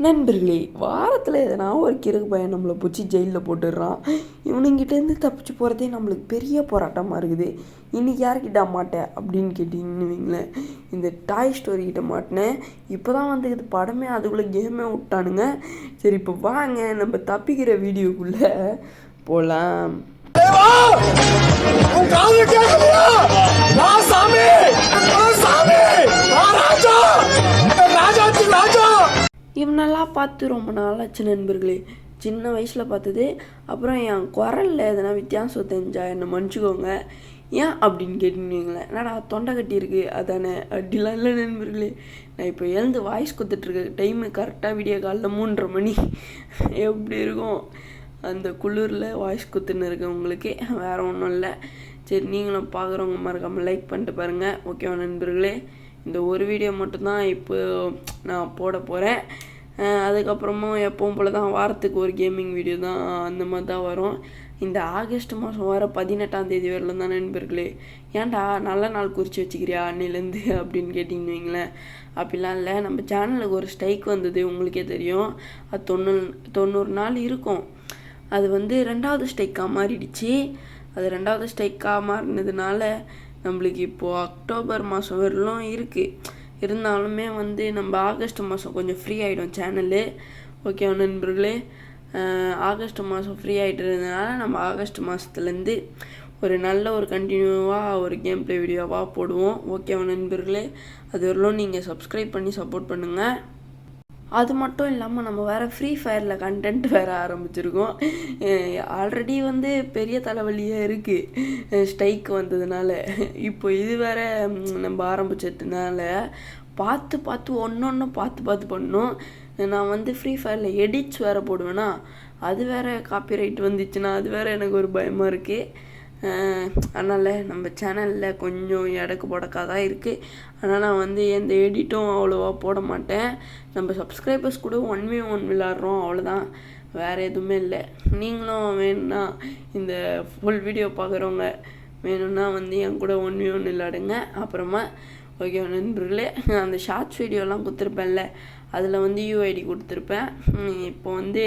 நண்பர்களே, வாரத்தில் எதனா ஒரு கிறுக்கு பையன் நம்மளை பிடிச்சி ஜெயிலில் போட்டுடுறான். இவனுங்கிட்டேருந்து தப்பிச்சு போகிறதே நம்மளுக்கு பெரிய போராட்டமாக இருக்குது. இன்றைக்கி யார்கிட்ட மாட்டேன் அப்படின்னு கேட்டிங்கன்னு வைங்களேன், இந்த டாய் ஸ்டோரி கிட்ட மாட்டினேன். இப்போ தான் வந்து இது படமே அதுக்குள்ளே கேமே விட்டானுங்க. சரி, இப்போ வாங்க நம்ம தப்பிக்கிற வீடியோக்குள்ளே போகலாம். இவனெல்லாம் பார்த்து ரொம்ப நாளாச்சு நண்பர்களே. சின்ன வயசில் பார்த்தது. அப்புறம் என் குரலில் எதனா வித்தியாசம் தெரிஞ்சா என்னை மன்னிச்சிக்கோங்க. ஏன் அப்படின்னு கேட்டுங்களேன், என்னடா தொண்டை கட்டி இருக்கு அதானே அப்படிலாம் இல்லை நண்பர்களே. நான் இப்போ எழுந்து வாய்ஸ் கொடுத்துட்ருக்க டைமு கரெக்டாக விடிய காலைல 3:30 மணி. எப்படி இருக்கும் அந்த குளிரில் வாய்ஸ் கொடுத்துன்னு இருக்கேன் உங்களுக்கு, வேறு ஒன்றும் இல்லை. சரி, நீங்களும் பார்க்குறவங்க மறக்காமல் லைக் பண்ணிட்டு பாருங்கள். ஓகேவா நண்பர்களே? இந்த ஒரு வீடியோ மட்டும்தான் இப்போ நான் போட போகிறேன். அதுக்கப்புறமும் எப்பவும் போல் தான் வாரத்துக்கு ஒரு கேமிங் வீடியோ தான் அந்த மாதிரி தான் வரும். இந்த ஆகஸ்ட் மாதம் வர 18ஆம் தேதி வரலாம் தான் நண்பர்களே. ஏன்டா நல்ல நாள் குறித்து வச்சுக்கிறியா அன்னிலேருந்து அப்படின்னு கேட்டிங்கன்னு வைங்களேன். அப்படிலாம் இல்லை, நம்ம சேனலுக்கு ஒரு ஸ்ட்ரைக் வந்தது, உங்களுக்கே தெரியும். அது 90 நாள் இருக்கும். அது வந்து 2வது ஸ்ட்ரைக்காக மாறிடுச்சு. அது 2வது ஸ்ட்ரைக்காக மாறினதுனால நம்மளுக்கு இப்போது அக்டோபர் மாதம் வரலும் இருக்குது. இருந்தாலுமே வந்து நம்ம ஆகஸ்ட் மாதம் கொஞ்சம் ஃப்ரீ ஆகிடும் சேனலு. ஓகே நண்பர்களே, ஆகஸ்ட் மாதம் ஃப்ரீ ஆகிட்டுறதுனால நம்ம ஆகஸ்ட் மாதத்துலேருந்து ஒரு நல்ல ஒரு கண்டினியூவாக ஒரு கேம் ப்ளே வீடியோவாக போடுவோம். ஓகேவா நண்பர்களே? அது வரலும் நீங்கள் சப்ஸ்கிரைப் பண்ணி சப்போர்ட் பண்ணுங்கள். அது மட்டும் இல்லாமல் நம்ம வேறு ஃப்ரீ ஃபயரில் கண்டென்ட் வேறு ஆரம்பிச்சிருக்கோம். ஆல்ரெடி வந்து பெரிய தலைவலியே இருக்குது ஸ்ட்ரைக் வந்ததுனால. இப்போ இது வேறு நம்ம ஆரம்பிச்சதுனால பார்த்து ஒன்று பார்த்து பண்ணணும். நான் வந்து ஃப்ரீ ஃபயரில் எடிட்ஸ் வேறு போடுவேன்னா, அது வேறு காப்பிரைட் வந்துச்சுன்னா அது வேறு எனக்கு ஒரு பயமாக இருக்குது. அதனால் நம்ம சேனலில் கொஞ்சம் எடக்கு புடக்காக தான் இருக்குது. ஆனால் நான் வந்து எந்த எடிட்டும் அவ்வளோவா போட மாட்டேன். நம்ம சப்ஸ்கிரைபர்ஸ் கூட 1v1 விளாட்றோம், அவ்வளோதான், வேறு எதுவுமே இல்லை. நீங்களும் வேணும்னா இந்த ஃபுல் வீடியோ பார்க்குறவங்க வேணும்னா வந்து என் கூட 1v1 விளாடுங்க. அப்புறமா ஓகே நண்பர்களே, அந்த ஷார்ட்ஸ் வீடியோலாம் கொடுத்துருப்பேன்ல, அதில் வந்து யூஐடி கொடுத்துருப்பேன். இப்போ வந்து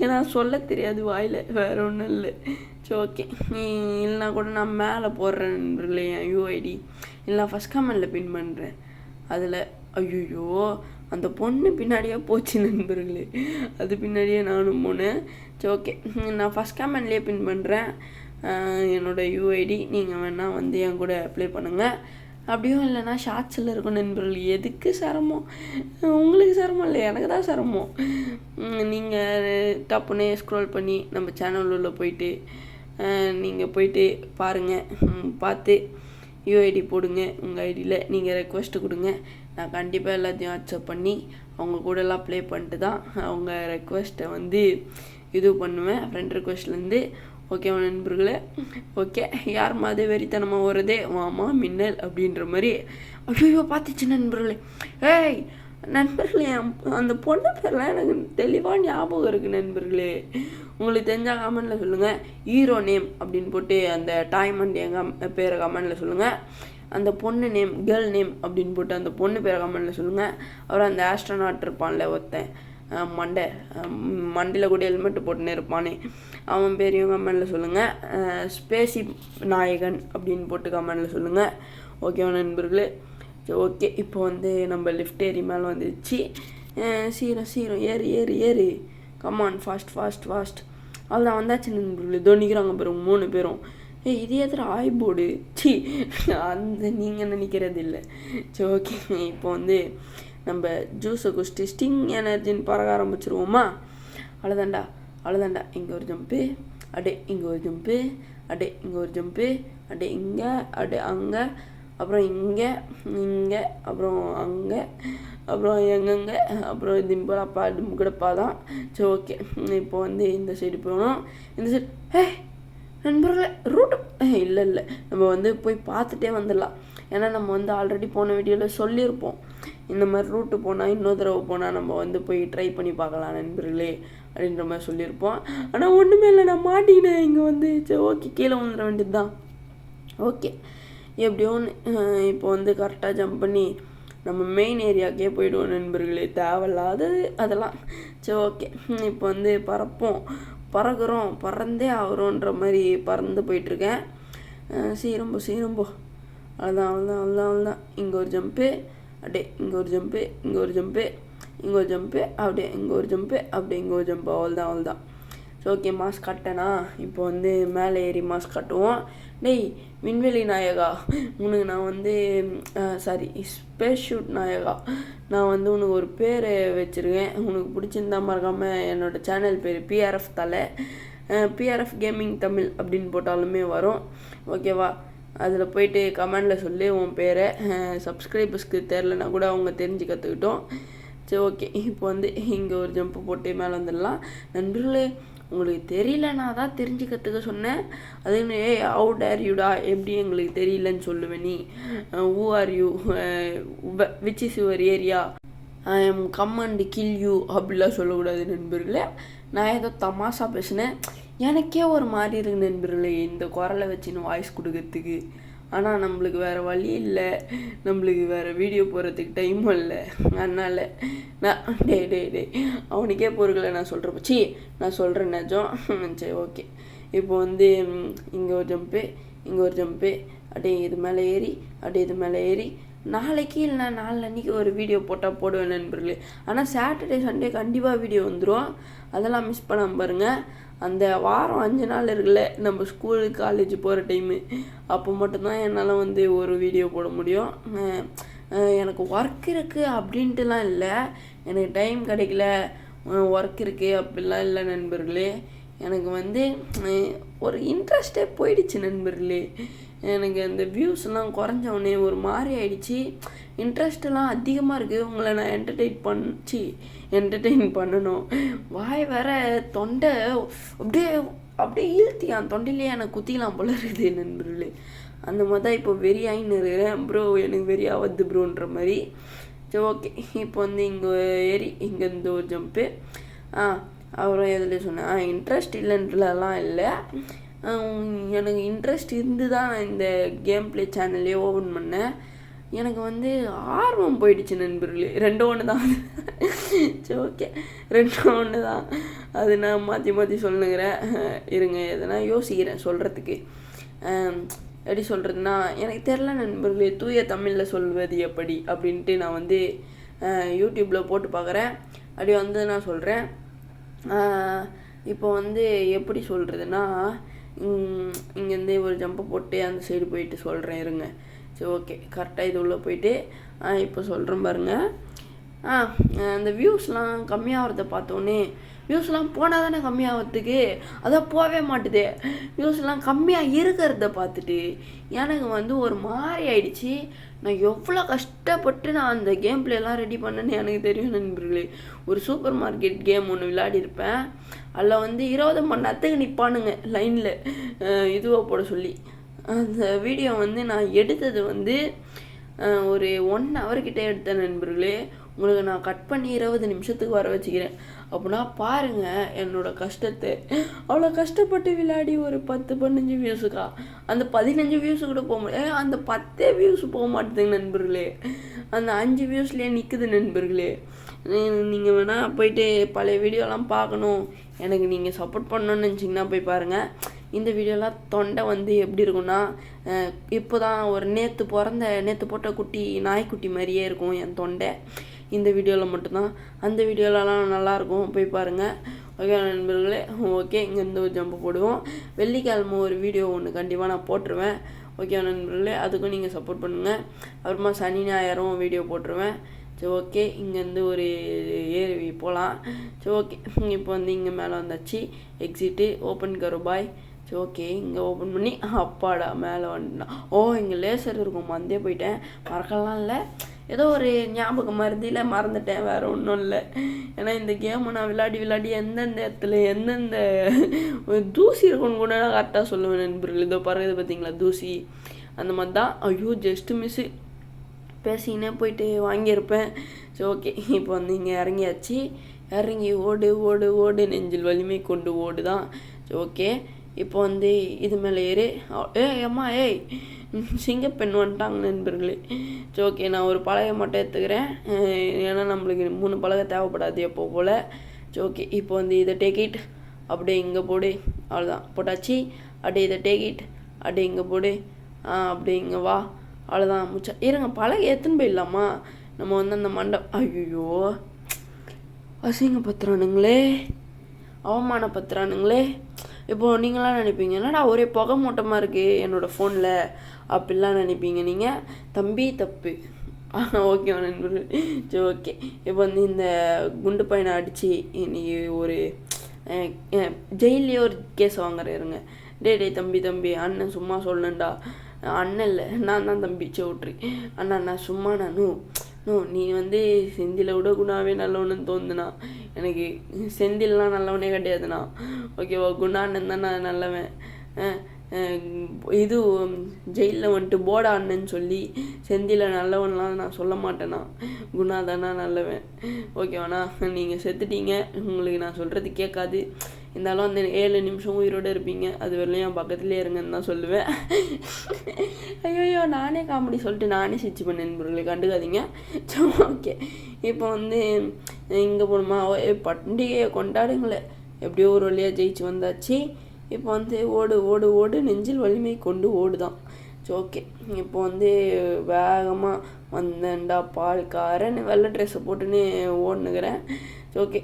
ஏன்னா சொல்ல தெரியாது வாயில், வேறு ஒன்றும் இல்லை. ஸோ ஓகே, இல்லைனா கூட நான் மேலே போடுறேன் நண்பர்களே என் யூஐடி, இல்லை ஃபஸ்ட் கமெண்டில் பின் பண்ணுறேன். அதில் ஐயோ அந்த பொண்ணு பின்னாடியே போச்சு நண்பர்களே, அது பின்னாடியே நானும் போனேன். ஸோ ஓகே, நான் ஃபஸ்ட் கமெண்ட்லேயே பின் பண்ணுறேன் என்னோடய யூஐடி. நீங்கள் வேணால் வந்து என் கூட அப்ளை பண்ணுங்கள். அப்படியும் இல்லைனா ஷார்ட்ஸில் இருக்கும் நண்பர்கள். எதுக்கு சிரமம்? உங்களுக்கு சிரமம் இல்லை, எனக்கு தான் சிரமம். நீங்கள் டப்புனே ஸ்க்ரோல் பண்ணி நம்ம சேனல் உள்ள போயிட்டு நீங்கள் போயிட்டு பாருங்கள். பார்த்து யூஐடி போடுங்க. உங்கள் ஐடியில் நீங்கள் ரெக்வஸ்ட்டு கொடுங்க. நான் கண்டிப்பாக எல்லாத்தையும் அக்செப்ட் பண்ணி அவங்க கூடலாம் ப்ளே பண்ணிட்டு தான் அவங்க ரெக்வஸ்ட்டை வந்து இது பண்ணுவேன், ஃப்ரெண்ட் ரெக்வஸ்ட்லேருந்து. ஓகேவா நண்பர்களே? ஓகே, யார் மாதிரி வெறித்தனமாக வருதே வாமா மின்னல் அப்படின்ற மாதிரி. ஐயோ பார்த்துச்சு நண்பர்களே. ஏய் நண்பர்களே, அந்த பொண்ணு பேர்லாம் எனக்கு தெளிவாக ஞாபகம் இருக்குது நண்பர்களே. உங்களுக்கு தெரிஞ்சால் கமெண்டில் சொல்லுங்கள். ஹீரோ நேம் அப்படின்னு போட்டு அந்த டைமண்ட் எங்கள் பேரை கமெண்டில் சொல்லுங்கள். அந்த பொண்ணு நேம், கேர்ள் நேம் அப்படின்னு போட்டு அந்த பொண்ணு பேரை கமெண்டில் சொல்லுங்கள். அப்புறம் அந்த ஆஸ்ட்ரோநாட் இருப்பான்ல ஒருத்தன், மண்டையில் கூட ஹெல்மெட்டு போட்டுன்னு இருப்பானே, அவன் பேரையும் கமெண்டில் சொல்லுங்கள். ஸ்பேசி நாயகன் அப்படின்னு போட்டு கமெண்டில் சொல்லுங்கள். ஓகேவா நண்பர்களே? ஓகே, இப்போ வந்து நம்ம லிஃப்ட் ஏறி மேலே வந்துச்சு. சீரம் ஏறு கமான், ஃபாஸ்ட். அவ்வளோதான், வந்தாச்சு நண்பர்களே. தோனிக்கிறாங்க பாருங்க 3 பேரும். இது எதிர ஆய்போர்டு சி அந்த நீங்கள் நினைக்கிறது இல்லை. சரி ஓகே, இப்போ வந்து நம்ம ஜூஸை குடிச்சிட்டு ஸ்டிங் எனர்ஜின்னு பறக்க ஆரம்பிச்சிருவோமா? அவ்வளோதாண்டா. இங்கே ஒரு ஜம்ப்பு, இங்கே ஒரு ஜம்ப்பு, இங்கே ஒரு ஜம்ப்பு, இங்கே, அங்கே, அப்புறம் இங்கே, அப்புறம் அங்கே, அப்புறம் எங்கெங்கே, அப்புறம் திம்படப்பா தான். சரி ஓகே, இப்போ வந்து இந்த சைடு போகணும். இந்த சைடு நண்பர்களே ரூட்டு இல்லை நம்ம வந்து போய் பார்த்துட்டே வந்துடலாம். ஏன்னா நம்ம வந்து ஆல்ரெடி போன வீடியோவில் சொல்லியிருப்போம், இந்த மாதிரி ரூட்டு போனால் இன்னொரு தடவை போனால் நம்ம வந்து போய் ட்ரை பண்ணி பார்க்கலாம் நண்பர்களே அப்படின்ற மாதிரி சொல்லியிருப்போம். ஆனால் ஒன்றுமே இல்லை, நான் மாட்டினேன் இங்கே வந்து. சரி ஓகே, கீழே வந்துட வேண்டியது தான். ஓகே, எப்படியோ இப்போ வந்து கரெக்டாக ஜம்ப் பண்ணி நம்ம மெயின் ஏரியாவுக்கே போயிடுவோம் நண்பர்களே, தேவையில்லாதது அதெல்லாம். சரி ஓகே, இப்போ வந்து பறக்கிறோம், பறந்தே ஆகிறோன்ற மாதிரி பறந்து போயிட்டுருக்கேன். சீரம்போ அவ்வளோதான். இங்கே ஒரு ஜம்ப்பு, அப்படியே இங்கே ஒரு ஜம்ப்பு, இங்கே ஒரு ஜம்ப்பு, இங்கே ஒரு ஜம்ப்பு, அப்படியே இங்கே ஒரு ஜம்ப்பு, அப்படியே இங்கே ஒரு ஜம்ப்பு, அவ்வளோதான். ஸோ ஓகே, மாஸ்க் கட்டேனா, இப்போ வந்து மேலே ஏறி மாஸ்க் கட்டுவோம். டேய் விண்வெளி நாயகா, உனக்கு நான் வந்து சாரி ஸ்பேஸ் ஷூட் நாயகா, நான் வந்து உனக்கு ஒரு பேர் வச்சுருக்கேன். உனக்கு பிடிச்சிருந்தா மறக்காமல் என்னோடய சேனல் பேர் பிஆர்எஃப் தலை, பிஆர்எஃப் கேமிங் தமிழ் அப்படின்னு போட்டாலுமே வரும். ஓகேவா? அதில் போயிட்டு கமெண்டில் சொல்லி உன் பேரை, சப்ஸ்கிரைபர்ஸ்க்கு தெரிலனா கூட அவங்க தெரிஞ்சு கற்றுக்கிட்டோம். சரி ஓகே, இப்போ வந்து இங்கே ஒரு ஜம்ப்பு போட்டு மேலே வந்துடலாம். நண்பர்களே, உங்களுக்கு தெரியலனா தான் தெரிஞ்சு கற்றுக்க சொன்னேன். அதே ஹவு டேர் யூடா, எப்படி எங்களுக்கு தெரியலன்னு சொல்லுவேன் நீ? Who are you, which is your area, I am come and kill you அப்படிலாம் சொல்லக்கூடாது நண்பர்களே. நான் ஏதோ தமாஷா பேசினேன். எனக்கே ஒரு மாதிரி இருக்கு நண்பர்களே இந்த குரலை வச்சுன்னு வாய்ஸ் கொடுக்கறதுக்கு. ஆனால் நம்மளுக்கு வேறு வழி இல்லை, நம்மளுக்கு வேறு வீடியோ போடுறதுக்கு டைமும் இல்லை. அதனால் நான் டே அவனுக்கே பொருட்களை நான் சொல்கிறப்ப நான் சொல்கிறேன் நிஜம். சரி ஓகே, இப்போ வந்து இங்கே ஒரு ஜம்ப்பு, இங்கே ஒரு ஜம்ப்பு, அப்படியே இது மேலே ஏறி, அப்படியே இது மேலே ஏறி, நாளைக்கு இல்லைனா நாளன்னைக்கு ஒரு வீடியோ போட்டால் போடுவேன் நண்பர்களே. ஆனால் சாட்டர்டே சண்டே கண்டிப்பாக வீடியோ வந்துடும், அதெல்லாம் மிஸ் பண்ணாமல் பாருங்கள். அந்த வாரம் 5 நாள் இருக்குல்ல, நம்ம ஸ்கூலு காலேஜ் போகிற டைமு, அப்போ மட்டும்தான் என்னால் வந்து ஒரு வீடியோ போட முடியும். எனக்கு ஒர்க் இருக்குது அப்படின்ட்டுலாம் இல்லை, எனக்கு டைம் கிடைக்கல, ஒர்க் இருக்குது அப்படிலாம் இல்லை நண்பர்களே. எனக்கு வந்து ஒரு இன்ட்ரெஸ்டே போயிடுச்சு நண்பர்களே. எனக்கு அந்த வியூஸ்லாம் குறைஞ்சவொடனே ஒரு மாதிரி ஆயிடுச்சு. இன்ட்ரெஸ்டெல்லாம் அதிகமாக இருக்குது. உங்களை நான் என்டர்டெயின் பண்ணணும். வாய் வேற தொண்டை அப்படியே இழுத்தியான், தொண்டையிலேயே எனக்கு குத்திக்கலாம் போல இருக்குது நண்பர்களே. அந்த மாதிரி தான் இப்போ வெறியாயின்னு இருக்கிறேன். ப்ரோ எனக்கு வெறியாவது ப்ரோன்ற மாதிரி. சரி ஓகே, இப்போ வந்து இங்கே ஏறி இங்கேருந்து ஒரு ஜம்ப்பு. அப்புறம் எதில் சொன்னேன், இன்ட்ரெஸ்ட் இல்லைன்றலாம் இல்லை, எனக்கு இன்ட்ரெஸ்ட் இருந்து தான் நான் இந்த கேம் ப்ளே சேனல்லே ஓப்பன் பண்ணேன். எனக்கு வந்து ஆர்வம் போயிடுச்சு நண்பர்களே. 2 ஒன்று தான். சரி ஓகே, 2 ஒன்று தான். அது நான் மாற்றி சொல்லுங்கிறேன். இருங்க, எதனா யோசிக்கிறேன் சொல்கிறதுக்கு. எப்படி சொல்கிறதுனா எனக்கு தெரில நண்பர்களே. தூய தமிழில் சொல்வது எப்படி அப்படின்ட்டு நான் வந்து யூடியூப்பில் போட்டு பார்க்குறேன். அப்படி வந்து நான் சொல்கிறேன். இப்போ வந்து எப்படி சொல்கிறதுனா, இங்கேருந்தே ஒரு ஜம்பை போட்டு அந்த சைடு போயிட்டு சொல்கிறேன் இருங்க. சரி ஓகே, கரெக்டாக இது உள்ளே போயிட்டு இப்போ சொல்கிறேன் பாருங்கள். அந்த வியூஸ்லாம் கம்மியாகிறத பார்த்தோன்னே, வியூஸ்லாம் போனால் தானே கம்மியாகிறதுக்கு, அதான் போகவே மாட்டுது. வியூஸ்லாம் கம்மியாக இருக்கிறத பார்த்துட்டு எனக்கு வந்து ஒரு மாதிரி ஆயிடுச்சு. நான் எவ்வளோ கஷ்டப்பட்டு நான் அந்த கேம் பிளேலாம் ரெடி பண்ணேன்னு எனக்கு தெரியும் நண்பர்களே. ஒரு சூப்பர் மார்க்கெட் கேம் ஒன்று விளையாடிருப்பேன். அதில் வந்து 20 மணி நேரத்துக்கு நிற்பானுங்க லைனில் இதுவாக போட சொல்லி. அந்த வீடியோ வந்து நான் எடுத்தது வந்து ஒரு 1 ஹவர்கிட்ட எடுத்தேன் நண்பர்களே. உங்களுக்கு நான் கட் பண்ணி 20 நிமிஷத்துக்கு வர வச்சுக்கிறேன். அப்படின்னா பாருங்கள் என்னோடய கஷ்டத்தை. அவ்வளோ கஷ்டப்பட்டு விளையாடி ஒரு 10-15 வியூஸுக்கா, அந்த 15 வியூஸு கூட போக முடியாது. அந்த 10 வியூஸ் போக மாட்டேதுங்க நண்பர்களே. அந்த 5 வியூஸ்லேயே நிற்குது நண்பர்களே. நீங்கள் வேணால் போயிட்டு பழைய வீடியோலாம் பார்க்கணும், எனக்கு நீங்கள் சப்போர்ட் பண்ணணும்னு நினச்சிங்கன்னா போய் பாருங்கள். இந்த வீடியோலாம் தொண்டை வந்து எப்படி இருக்குன்னா, இப்போ தான் ஒரு நேற்று போட்ட குட்டி நாய்க்குட்டி மாதிரியே இருக்கும் என் தொண்டை. இந்த வீடியோவில் மட்டும்தான், அந்த வீடியோலலாம் நல்லாயிருக்கும், போய் பாருங்கள். ஓகே நண்பர்களே, ஓகே இங்கேருந்து ஒரு ஜம்பு போடுவோம். வெள்ளிக்கிழமை ஒரு வீடியோ ஒன்று கண்டிப்பாக நான் போட்டுருவேன். ஓகே நண்பர்களே, அதுக்கும் நீங்கள் சப்போர்ட் பண்ணுங்கள். அப்புறமா சனி ஞாயிறும் வீடியோ போட்டுருவேன். சரி ஓகே, இங்கேருந்து ஒரு ஏறி போகலாம். சரி ஓகே, இப்போ வந்து இங்கே மேலே வந்தாச்சு. எக்ஸிட்டு ஓப்பன் கரோ பாய். சரி ஓகே, இங்கே ஓப்பன் பண்ணி அப்பாடா மேலே வந்துட்டான். இங்கே லேசர் இருக்கும், மறந்தே போயிட்டேன். மறக்கலாம் இல்லை, ஏதோ ஒரு ஞாபகம் மருந்தில மறந்துட்டேன், வேறு ஒன்றும் இல்லை. ஏன்னா இந்த கேமை நான் விளையாடி எந்தெந்த இடத்துல எந்தெந்த தூசி இருக்குன்னு கூட நான் கரெக்டாக சொல்லுவேன் நண்பர்கள். இதோ பறகுது பார்த்தீங்களா தூசி, அந்த மாதிரி தான். ஐயோ ஜஸ்ட்டு மிஸ்ஸு, பேசிக்கினே போயிட்டு வாங்கியிருப்பேன். சரி ஓகே, இப்போ வந்து இங்கே இறங்கி ஓடு நெஞ்சில் வலிமை கொண்டு ஓடு தான். சரி ஓகே, இப்போ வந்து இது மேலே ஏறு. அம்மா ஏய் சிங்கப்பெண் வந்துட்டாங்க நண்பர்களே. சரி ஓகே, நான் ஒரு பலகை மட்டும் எடுத்துக்கிறேன். ஏன்னா நம்மளுக்கு 3 பலகை தேவைப்படாது எப்போ போல். சரி ஓகே, இப்போ வந்து இதை டேக்கிட் அப்படியே இங்கே போடு. அவ்வளோதான், போட்டாச்சு. அப்படியே இதை டேக்கிட் அப்படியே இங்கே போடு. அப்படியே இங்கே வா. அவ்வளோதான், முச்சா. இருங்க, பலகை எடுத்துன்னு போயிடலாமா? நம்ம வந்து அந்த ஐயோ அசிங்கப்படுத்துறானுங்களே, அவமானப்படுத்துறானுங்களே. இப்போது நீங்களாம் நினைப்பீங்க, என்னடா ஒரே புகை மூட்டமாக இருக்குது என்னோடய ஃபோனில் அப்படிலாம் நினைப்பீங்க நீங்கள். தம்பி தப்பு. ஓகே நண்பர்கள். சரி ஓகே, இப்போ வந்து இந்த குண்டு பையனை அடித்து இன்னைக்கு ஒரு ஜெயிலே ஒரு கேஸ் வாங்குறாருங்க. டே தம்பி அண்ணன் சும்மா சொல்லணுண்டா. அண்ணன் இல்லை, நான் தான் தம்பி. விட்ரு அண்ணா, நான் சும்மா நீ வந்து செந்தில விட குணாவே நல்லவனு தோணுதுண்ணா. எனக்கு செந்தில்லாம் நல்லவனே கிடையாதுண்ணா. ஓகேவா, குணா அண்ணன் தான் நான் நல்லவன். இது ஜெயிலில் வந்துட்டு போடா அண்ணன்னு சொல்லி செந்தில நல்லவன்லாம் நான் சொல்ல மாட்டேண்ணா. குணா தானா நல்லவன். ஓகேவாண்ணா, நீங்கள் செத்துட்டீங்க, உங்களுக்கு நான் சொல்கிறது கேட்காது. இருந்தாலும் அந்த 7 நிமிஷம் உயிரோடு இருப்பீங்க, அது வரலையும் என் பக்கத்துலேயே இருங்கன்னு தான் சொல்லுவேன். ஐயோ, நானே காமெடி சொல்லிட்டு நானே சிரிச்சு பண்ண நண்பர்களை கண்டுக்காதீங்க. சரி ஓகே, இப்போ வந்து இங்கே போகணுமா? பண்டிகையை கொண்டாடுங்களே. எப்படியோ ஒரு வழியாக ஜெயிச்சு வந்தாச்சு. இப்போ வந்து ஓடு நெஞ்சில் வலிமை கொண்டு ஓடுதான். சரி ஓகே, இப்போ வந்து வேகமாக வந்தேன்டா பால்காரன் வெள்ளை ட்ரெஸ்ஸை போட்டுன்னு ஓடுனுக்கிறேன். சரி ஓகே,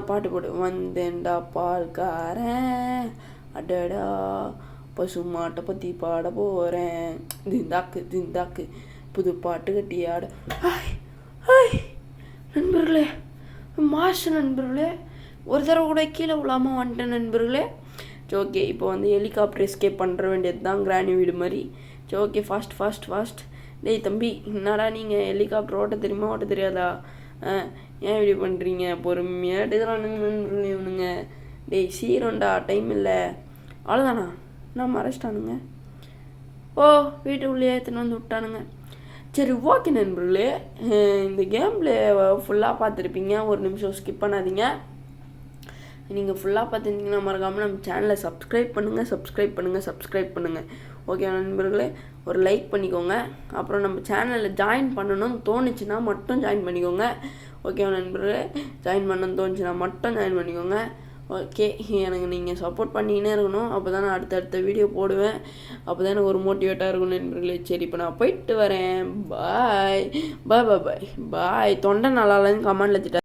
பாட்டு போடு. வந்தேன்டா பால்காரன் அடடா பசு மாட்டை பற்றி பாட போகிறேன். திந்தாக்கு புது பாட்டு கட்டி ஆட. நண்பர்களே, மாஸ்டர் நண்பர்களே, ஒரு தடவை கூட கீழே விழாமல் வந்துட்டேன் நண்பர்களே. சரி ஓகே, இப்போ வந்து ஹெலிகாப்டர் எஸ்கேப் பண்ணுற வேண்டியது தான் கிராணி வீடு மாதிரி. சரி ஓகே, ஃபாஸ்ட். டேய் தம்பி, என்னடா நீங்கள் ஹெலிகாப்டர் ஓட்ட தெரியுமா ஓட்ட தெரியாதா? ஏன் இப்படி பண்ணுறீங்க? பொறுமையாக எடுக்கிறானுங்க இவனுங்க. டேய் சீரோண்டா, டைம் இல்லை. அவ்வளோதானா? நான் மறைச்சிட்டானுங்க. வீட்டுக்குள்ளேயே எடுத்துன்னு வந்து விட்டானுங்க. சரி ஓகே நண்பர்களே, இந்த கேமில் ஃபுல்லாக பார்த்துருப்பீங்க. ஒரு நிமிஷம் ஸ்கிப் பண்ணாதீங்க. நீங்கள் ஃபுல்லாக பார்த்துருந்தீங்கன்னா மறக்காமல் நம்ம சேனலை சப்ஸ்கிரைப் பண்ணுங்கள். ஓகே நண்பர்களே, ஒரு லைக் பண்ணிக்கோங்க. அப்புறம் நம்ம சேனலில் ஜாயின் பண்ணணும்னு தோணுச்சுன்னா மட்டும் ஜாயின் பண்ணிக்கோங்க. ஓகே நண்பர்களே, ஜாயின் பண்ணணும்னு தோணுச்சுன்னா மட்டும் ஜாயின் பண்ணிக்கோங்க. ஓகே, எனக்கு நீங்கள் சப்போர்ட் பண்ணிக்கினே இருக்கணும். அப்போ தான் நான் அடுத்தடுத்த வீடியோ போடுவேன். அப்போ தான் எனக்கு ஒரு மோட்டிவேட்டாக இருக்கும் நண்பர்களே. சரி, இப்போ நான் போயிட்டு வரேன். பாய். தொண்டை நல்லா இல்லைன்னு கமெண்டில் திட்ட